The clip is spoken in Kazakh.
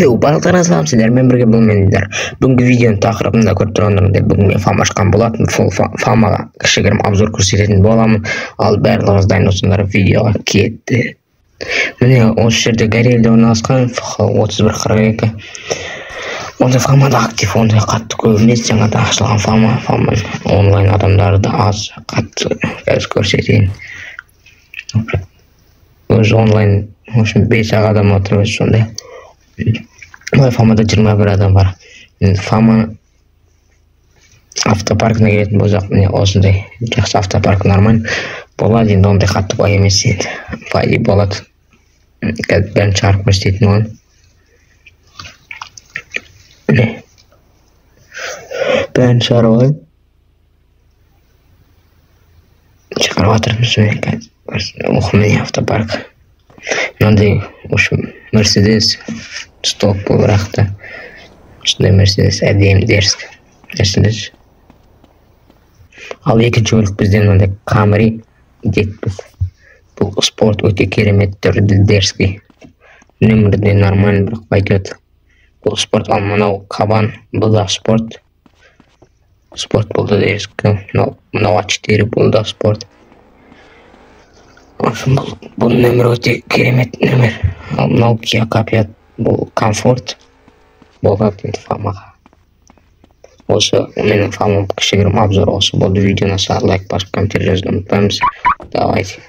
Барлықтарыңызға салам, сіздермен бірге бұл мендер. Бүгінгі видеоның тақырыбында көріп тұрғандарыңыздай бүгін мен фам ашқан болатын. Сол фамаға кішігірім обзор көрсететін боламын. Ал барлығыңыз дайын болсаңдар видеоға кетті. Міне осы жерде Горелде орналасқан 3142. Ондай фамада актив, ондай қатты көп емес, жаңада ашылған фама онлайн адамдарды аз қатты көрсетейін. Өзі онлайн, в общем, 5 адам отыр, сондай. Фамада 21 адам бар. Фама автопаркына келетін болсақ, міне осындай жақсы автопарк нормально. Болады, енді ондай қатты бай емес енді. Бай болады. Қазір бәрін шығарып көрсететін оған. Бәрін шығарып алайын. Шығарып жатырмыз қазір. Міне автопарк. Мынандай, в общем, Мерседес стоп бұл бірақта. Осындай Мерседес әдемі дерзкі Мерседес. Ал екінші бөлік бізде мынандай Камри жетпіс. Бұл спорт өте керемет түрді дерзкі. Нөмірде нормально, бірақ пойдет. Бұл спорт, ал мынау Кабан, бұл да спорт. Спорт бұл да дерзкі. Мынау А4 бұл да спорт. Бұл нөмір өте керемет нөмір. Ал мынау Kia K5 бұл комфорт. Болады енді фамаға. Осы менің фамам кішігірім обзор осы болды. Видеоны лайк басып комментарий жазуды ұмытпаңыз. Давайте.